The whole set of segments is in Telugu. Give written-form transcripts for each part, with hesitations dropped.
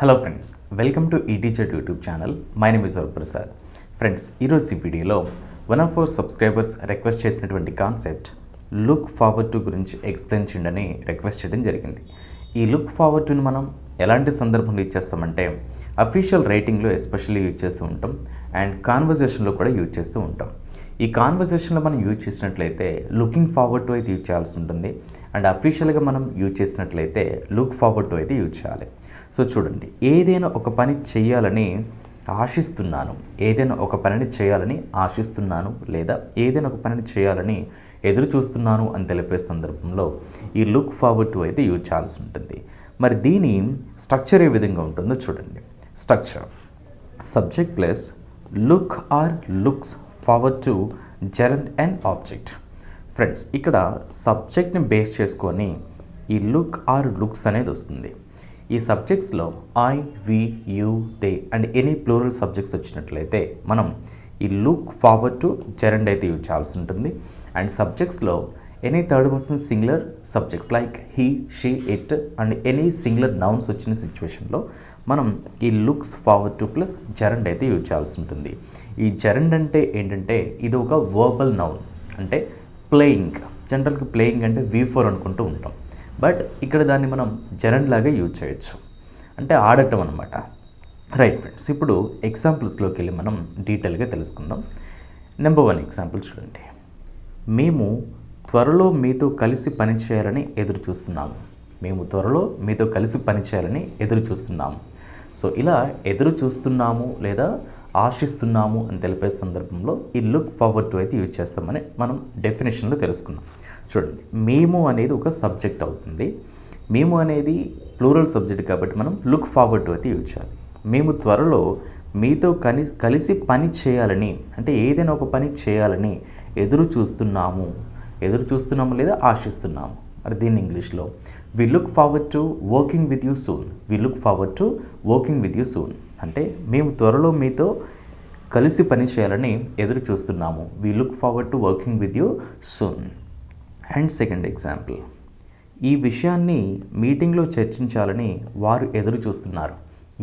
Hello friends, welcome to eTeacher YouTube channel. My name is Varaprasad. Friends, ఈరోజు ఈ వీడియోలో one of our subscribers request చేసినటువంటి కాన్సెప్ట్ లుక్ ఫార్వర్డ్ టు గురించి ఎక్స్ప్లెయిన్ చేయండి రిక్వెస్ట్ చేయడం జరిగింది. ఈ లుక్ ఫార్వర్డ్ టుని మనం ఎలాంటి సందర్భంలో యూజ్ చేస్తామంటే అఫీషియల్ రైటింగ్లో ఎస్పెషల్లీ యూజ్ చేస్తూ ఉంటాం అండ్ కాన్వర్జేషన్లో కూడా యూజ్ చేస్తూ ఉంటాం. ఈ కాన్వర్జేషన్లో మనం యూజ్ చేసినట్లయితే లుకింగ్ ఫార్వర్డ్ టు అయితే యూజ్ చేయాల్సి ఉంటుంది అండ్ అఫీషియల్గా మనం యూజ్ చేసినట్లయితే లుక్ ఫార్వర్డ్ టు అయితే యూజ్ చేయాలి. సో చూడండి, ఏదైనా ఒక పని చేయాలని ఆశిస్తున్నాను, ఏదైనా ఒక పనిని చేయాలని ఆశిస్తున్నాను లేదా ఏదైనా ఒక పనిని చేయాలని ఎదురు చూస్తున్నాను అని తెలిపే సందర్భంలో ఈ లుక్ ఫార్వర్డ్ టు అయితే యూజ్ చేయాల్సి ఉంటుంది. మరి దీని స్ట్రక్చర్ ఏ విధంగా ఉంటుందో చూడండి. Structure subject plus look or looks forward to gerund and object. Friends, ఇక్కడ సబ్జెక్ట్ని బేస్ చేసుకొని ఈ లుక్ ఆర్ లుక్స్ అనేది వస్తుంది. ఈ సబ్జెక్ట్స్లో I, we, you, they and any plural subjects వచ్చినట్లయితే మనం ఈ లుక్ ఫార్వర్డ్ టు జెరండ్ అయితే యూజ్ చేయాల్సి ఉంటుంది. అండ్ సబ్జెక్ట్స్లో any third person singular subjects like he, she, it and any singular nouns వచ్చిన సిచ్యువేషన్లో మనం ఈ looks forward to plus gerund అయితే యూజ్ చేయాల్సి ఉంటుంది. ఈ జెరండ్ అంటే ఏంటంటే ఇది ఒక వర్బల్ నౌన్, అంటే ప్లేయింగ్. జనరల్గా ప్లేయింగ్ అంటే V4 అనుకుంటూ ఉంటాం, బట్ ఇక్కడ దాన్ని మనం జెరండ్ లాగా యూజ్ చేయొచ్చు, అంటే ఆడటం అనమాట. రైట్ ఫ్రెండ్స్, ఇప్పుడు ఎగ్జాంపుల్స్లోకి వెళ్ళి మనం డీటెయిల్గా తెలుసుకుందాం. నెంబర్ 1 ఎగ్జాంపుల్ చూడండి. మేము త్వరలో మీతో కలిసి పనిచేయాలని ఎదురు చూస్తున్నాము. మేము త్వరలో మీతో కలిసి పనిచేయాలని ఎదురు చూస్తున్నాము. సో ఇలా ఎదురు చూస్తున్నాము లేదా ఆశిస్తున్నాము అని తెలిపే సందర్భంలో ఈ లుక్ ఫార్వర్డ్ టు అయితే యూజ్ చేస్తామని మనం డెఫినేషన్లో తెలుసుకున్నాం. చూడండి, మేము అనేది ఒక సబ్జెక్ట్ అవుతుంది. మేము అనేది ప్లూరల్ సబ్జెక్ట్ కాబట్టి మనం లుక్ ఫార్వర్డ్ టు అయితే యూజ్ చేయాలి. మేము త్వరలో మీతో కలిసి పని చేయాలని, అంటే ఏదైనా ఒక పని చేయాలని ఎదురు చూస్తున్నాము లేదా ఆశిస్తున్నాము. మరి దీన్ని ఇంగ్లీష్లో we look forward to working with you soon. We look forward to working with you soon అంటే మేము త్వరలో మీతో కలిసి పని చేయాలని ఎదురు చూస్తున్నాము. We look forward to working with you soon. And second example, ఈ విషయాన్ని మీటింగ్లో చర్చించాలని వారు ఎదురు చూస్తున్నారు.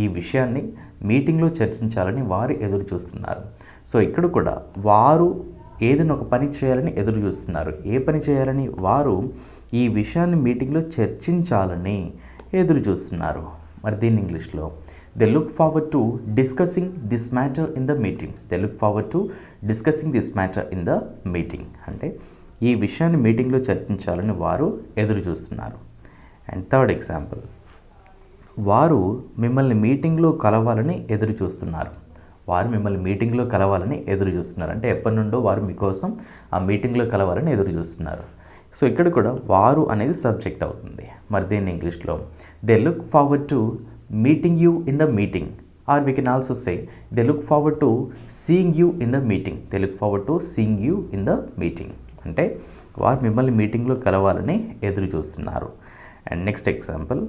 ఈ విషయాన్ని మీటింగ్లో చర్చించాలని వారు ఎదురు చూస్తున్నారు. సో ఇక్కడ కూడా వారు ఏదైనా ఒక పని చేయాలని ఎదురు చూస్తున్నారు. ఏ పని చేయాలని? వారు ఈ విషయాన్ని మీటింగ్లో చర్చించాలని ఎదురు చూస్తున్నారు. మరి దీన్ని ఇంగ్లీష్లో they look forward to discussing this matter in the meeting. They look forward to discussing this matter in the meeting అంటే ఈ విషయాన్ని మీటింగ్లో చర్చించాలని వారు ఎదురు చూస్తున్నారు. అండ్ థర్డ్ ఎగ్జాంపుల్, వారు మిమ్మల్ని మీటింగ్లో కలవాలని ఎదురు చూస్తున్నారు. వారు మిమ్మల్ని మీటింగ్లో కలవాలని ఎదురు చూస్తున్నారు అంటే ఎప్పటి నుండో వారు మీకోసం ఆ మీటింగ్లో కలవాలని ఎదురు చూస్తున్నారు. సో ఇక్కడ కూడా వారు అనేది సబ్జెక్ట్ అవుతుంది. మరి దీన్ని ఇంగ్లీష్లో they look forward to meeting you in the meeting, or we can also say they look forward to seeing you in the meeting. They look forward to seeing you in the meeting అంటే వారు మిమ్మల్ని మీటింగ్లో కలవాలని ఎదురు చూస్తున్నారు. అండ్ నెక్స్ట్ ఎగ్జాంపుల్,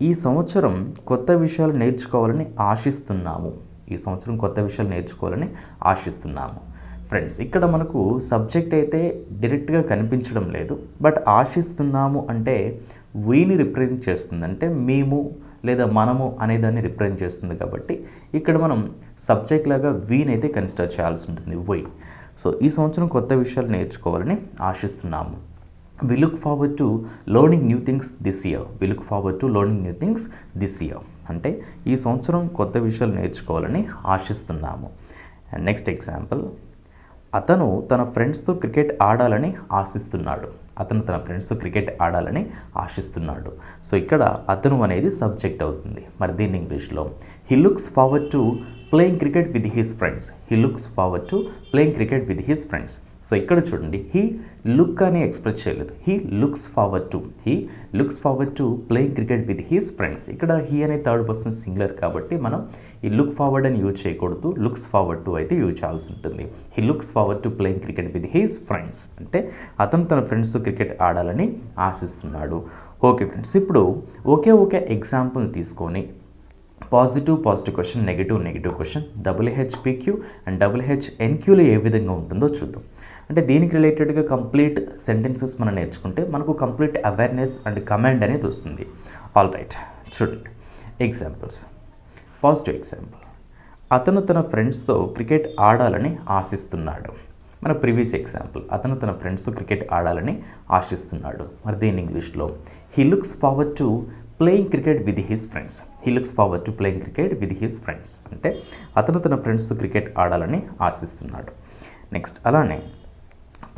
ఈ సంవత్సరం కొత్త విషయాలు నేర్చుకోవాలని ఆశిస్తున్నాము. ఈ సంవత్సరం కొత్త విషయాలు నేర్చుకోవాలని ఆశిస్తున్నాము. ఫ్రెండ్స్, ఇక్కడ మనకు సబ్జెక్ట్ అయితే డైరెక్ట్గా కనిపించడం లేదు, బట్ ఆశిస్తున్నాము అంటే వీని రిప్రజెంట్ చేస్తుంది, అంటే మేము లేదా మనము అనేదాన్ని రిప్రజెంట్ చేస్తుంది. కాబట్టి ఇక్కడ మనం సబ్జెక్ట్ లాగా వీనైతే కన్సిడర్ చేయాల్సి ఉంటుంది, వై. సో ఈ సంవత్సరం కొత్త విషయాలు నేర్చుకోవాలని ఆశిస్తున్నాము. We look forward to learning new things this year. We look forward to learning new things this year అంటే ఈ సంవత్సరం కొత్త విషయాలు నేర్చుకోవాలని ఆశిస్తున్నాము. అండ్ నెక్స్ట్ ఎగ్జాంపుల్, అతను తన ఫ్రెండ్స్తో క్రికెట్ ఆడాలని ఆశిస్తున్నాడు. అతను తన ఫ్రెండ్స్తో క్రికెట్ ఆడాలని ఆశిస్తున్నాడు. సో ఇక్కడ అతను అనేది సబ్జెక్ట్ అవుతుంది. మరి దీన్ని ఇంగ్లీష్లో he looks forward to playing cricket with his friends. He looks forward to playing cricket with his friends. So ఇక్కడ చూడండి, హీ లుక్ అని ఎక్స్ప్రెస్ చేయలేదు, he looks forward to playing cricket with his friends. ఇక్కడ హీ అనే థర్డ్ పర్సన్ సింగులర్ కాబట్టి మనం ఈ లుక్ ఫార్వర్డ్ అని యూజ్ చేయకూడదు, లుక్స్ ఫార్వర్డ్ టు అయితే యూజ్ చేయాల్సి ఉంటుంది. He looks forward to playing cricket with his friends అంటే అతను తన ఫ్రెండ్స్తో క్రికెట్ ఆడాలని ఆశిస్తున్నాడు. ఓకే ఫ్రెండ్స్, ఇప్పుడు ఒకే ఎగ్జాంపుల్ తీసుకొని positive question, negative question, WHPQ and WHNQలో ఏ విధంగా ఉంటుందో చూద్దాం. అంటే దీనికి రిలేటెడ్గా కంప్లీట్ సెంటెన్సెస్ మనం నేర్చుకుంటే మనకు కంప్లీట్ అవేర్నెస్ అండ్ కమాండ్ అనేది వస్తుంది. ఆల్ రైట్, చూడండి. ఎగ్జాంపుల్స్. పాజిటివ్ ఎగ్జాంపుల్, అతను తన ఫ్రెండ్స్తో క్రికెట్ ఆడాలని ఆశిస్తున్నాడు. మన ప్రీవియస్ ఎగ్జాంపుల్, అతను తన ఫ్రెండ్స్తో క్రికెట్ ఆడాలని ఆశిస్తున్నాడు. మరి దీని ఇంగ్లీష్లో he looks forward to playing cricket with his friends. He looks forward to playing cricket with his friends అంటే అతను తన ఫ్రెండ్స్తో క్రికెట్ ఆడాలని ఆశిస్తున్నాడు. నెక్స్ట్ అలానే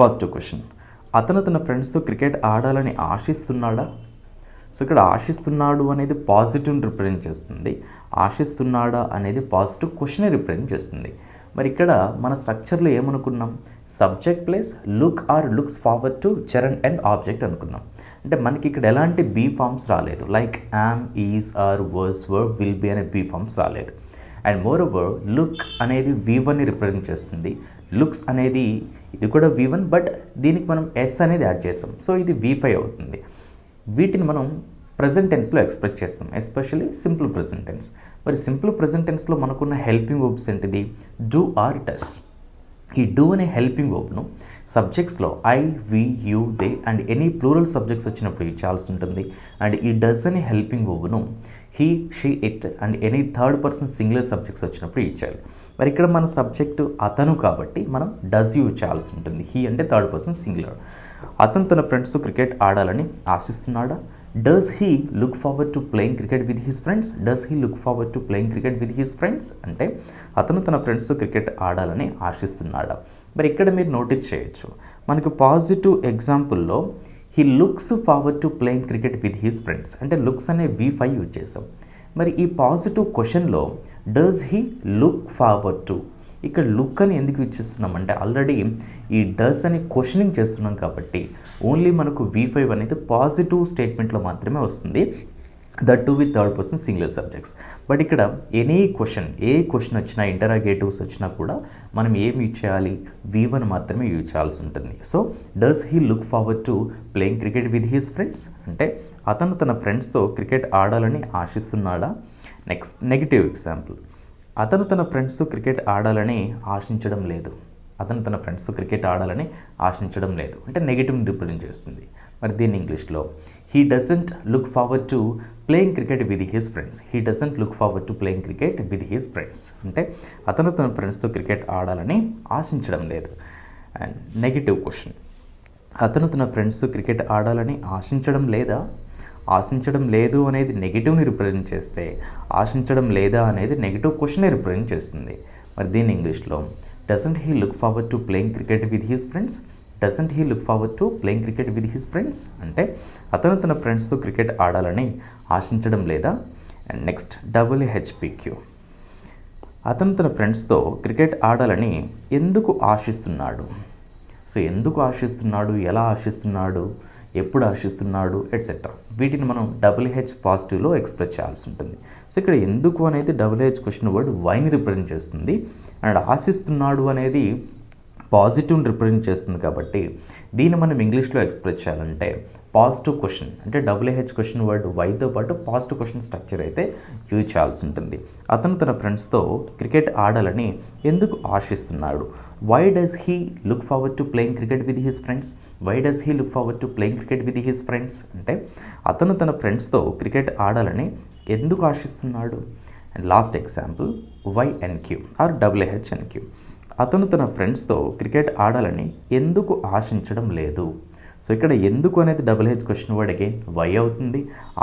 పాజిటివ్ క్వశ్చన్, అతను తన ఫ్రెండ్స్తో క్రికెట్ ఆడాలని ఆశిస్తున్నాడా? సో ఇక్కడ ఆశిస్తున్నాడు అనేది పాజిటివ్ని రిప్రజెంట్ చేస్తుంది, ఆశిస్తున్నాడా అనేది పాజిటివ్ క్వశ్చన్ రిప్రజెంట్ చేస్తుంది. మరి ఇక్కడ మన స్ట్రక్చర్లో ఏమనుకున్నాం, subject plus look or looks forward to gerund and object అనుకున్నాం. అంటే మనకి ఇక్కడ ఎలాంటి బీ ఫార్మ్స్ రాలేదు, like am, is, are, was, verb, will be అనే బీ ఫార్మ్స్ రాలేదు. అండ్ మోర్ ఓవర్ లుక్ అనేది V1ని రిప్రజెంట్ చేస్తుంది, లుక్స్ అనేది ఇది కూడా V1 బట్ దీనికి మనం ఎస్ అనేది యాడ్ చేస్తాం, సో ఇది V5 అవుతుంది. వీటిని మనం ప్రజెంట్ టెన్స్లో ఎక్స్ప్రెస్ చేస్తాం, ఎస్పెషల్లీ సింపుల్ ప్రజెంట్ టెన్స్. మరి సింపుల్ ప్రజెంట్ టెన్స్లో మనకున్న హెల్పింగ్ వర్బ్స్ ఏంటిది, డూ ఆర్ డస్. ఈ డూ అనే హెల్పింగ్ వర్బ్ను సబ్జెక్ట్స్లో I, we, you, they and any plural subjects వచ్చినప్పుడు యూజ్ చేయాల్సి ఉంటుంది. అండ్ ఈ డస్ అనే హెల్పింగ్ వర్బ్ను he, she, it and any third person singular subjects వచ్చినప్పుడు యూజ్ చేయాలి. మరి ఇక్కడ మన సబ్జెక్టు అతను కాబట్టి మనం డస్ యూజ్ చేయాల్సి ఉంటుంది. హీ అంటే థర్డ్ పర్సన్ సింగులర్. అతను తన ఫ్రెండ్స్తో క్రికెట్ ఆడాలని ఆశిస్తున్నాడా? Does he look forward to playing cricket with his friends? Does he look forward to playing cricket with his friends అంటే అతను తన ఫ్రెండ్స్తో క్రికెట్ ఆడాలని ఆశిస్తున్నాడా? మరి ఇక్కడ మీరు నోటీస్ చేయొచ్చు, మనకు పాజిటివ్ ఎగ్జాంపుల్లో he looks forward to playing cricket with his friends అంటే లుక్స్ అనే V5 యూజ్ చేసాం. మరి ఈ పాజిటివ్ క్వశ్చన్లో does he look forward to, ఇక్కడ లుక్ అని ఎందుకు యూజ్ చేస్తున్నాం అంటే ఆల్రెడీ ఈ డస్ అని క్వశ్చనింగ్ చేస్తున్నాం కాబట్టి ఓన్లీ మనకు V5 అనేది పాజిటివ్ స్టేట్మెంట్లో మాత్రమే వస్తుంది, that to with third person singular subjects. But ఇక్కడ ఎనీ క్వశ్చన్, ఏ క్వశ్చన్ వచ్చినా, ఇంటరాగేటివ్స్ వచ్చినా కూడా మనం ఏం యూజ్ చేయాలి, V1 మాత్రమే యూజ్ చేయాల్సి ఉంటుంది. So does he look forward to playing cricket with his friends అంటే అతను తన ఫ్రెండ్స్తో క్రికెట్ ఆడాలని ఆశిస్తున్నాడా? నెక్స్ట్ నెగిటివ్ ఎగ్జాంపుల్, అతను తన ఫ్రెండ్స్తో క్రికెట్ ఆడాలని ఆశించడం లేదు. అతను తన ఫ్రెండ్స్తో క్రికెట్ ఆడాలని ఆశించడం లేదు అంటే నెగిటివ్ని రిప్రజెంట్ చేస్తుంది. మరి దీన్ని ఇంగ్లీష్లో he doesn't look forward to playing cricket with his friends. He doesn't look forward to playing cricket with his friends అంటే అతను తన ఫ్రెండ్స్తో క్రికెట్ ఆడాలని ఆశించడం లేదు. అండ్ నెగిటివ్ క్వశ్చన్, అతను తన ఫ్రెండ్స్తో క్రికెట్ ఆడాలని ఆశించడం లేదా? ఆశించడం లేదు అనేది నెగిటివ్ని రిప్రజెంట్ చేస్తే ఆశించడం లేదా అనేది నెగిటివ్ క్వశ్చన్ని రిప్రజెంట్ చేస్తుంది. మరి దీన్ని ఇంగ్లీష్లో doesn't he look forward to playing cricket with his friends? Doesn't he look forward to playing cricket with his friends అంటే అతను తన ఫ్రెండ్స్తో క్రికెట్ ఆడాలని ఆశించడం లేదా? అండ్ నెక్స్ట్ WHPQ, అతను తన ఫ్రెండ్స్తో క్రికెట్ ఆడాలని ఎందుకు ఆశిస్తున్నాడు? సో ఎందుకు ఆశిస్తున్నాడు, ఎలా ఆశిస్తున్నాడు, ఎప్పుడు ఆశిస్తున్నాడు ఎట్సెట్రా, వీటిని మనం WH పాజిటివ్లో ఎక్స్ప్రెస్ చేయాల్సి ఉంటుంది. సో ఇక్కడ ఎందుకు అనేది WH క్వశ్చన్ వర్డ్ వైని రిప్రజెంట్ చేస్తుంది అండ్ ఆశిస్తున్నాడు అనేది పాజిటివ్ని రిప్రజెంట్ చేస్తుంది. కాబట్టి దీన్ని మనం ఇంగ్లీష్లో ఎక్స్ప్రెస్ చేయాలంటే పాజిటివ్ క్వశ్చన్ అంటే WH క్వశ్చన్ వర్డ్ వైతో పాటు పాజిటివ్ క్వశ్చన్ స్ట్రక్చర్ అయితే యూజ్ చేయాల్సి ఉంటుంది. అతను తన ఫ్రెండ్స్తో క్రికెట్ ఆడాలని ఎందుకు ఆశిస్తున్నాడు? Why does he look forward to playing cricket with his friends? Why does he look forward to playing cricket with his friends అంటే అతను తన ఫ్రెండ్స్తో క్రికెట్ ఆడాలని ఎందుకు ఆశిస్తున్నాడు? And last example YNQ or WHNQ, అతను తన ఫ్రెండ్స్తో క్రికెట్ ఆడాలని ఎందుకు ఆశించడం లేదు? సో ఇక్కడ ఎందుకు అనేది WH question word again why అవుతుంది,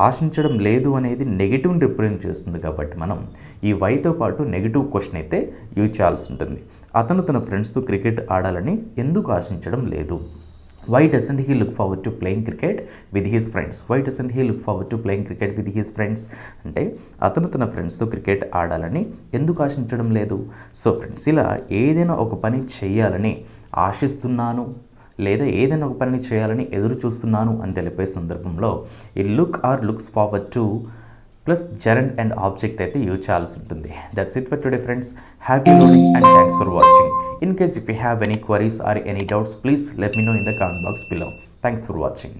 ఆశించడం లేదు అనేది నెగిటివ్ని రిప్రజెంట్ చేస్తుంది కాబట్టి మనం ఈ వైతో పాటు నెగిటివ్ క్వశ్చన్ అయితే యూజ్ చేయాల్సి ఉంటుంది. అతను తన ఫ్రెండ్స్తో క్రికెట్ ఆడాలని ఎందుకు ఆశించడం లేదు? Why doesn't he look forward to playing cricket with his friends? Why doesn't he look forward to playing cricket with his friends అంటే అతను తన ఫ్రెండ్స్తో క్రికెట్ ఆడాలని ఎందుకు ఆశించడం లేదు? సో ఫ్రెండ్స్, ఇలా ఏదైనా ఒక పని చేయాలని ఆశిస్తున్నాను లేదా ఏదైనా ఒక పనిని చేయాలని ఎదురు చూస్తున్నాను అని తెలిపే సందర్భంలో ఈ look or looks forward to plus gerund and object అయితే యూజ్ చేయాల్సి ఉంటుంది. That's it for today friends. Happy learning and thanks for watching. In case if you have any queries or any doubts, please let me know in the comment box below. Thanks for watching.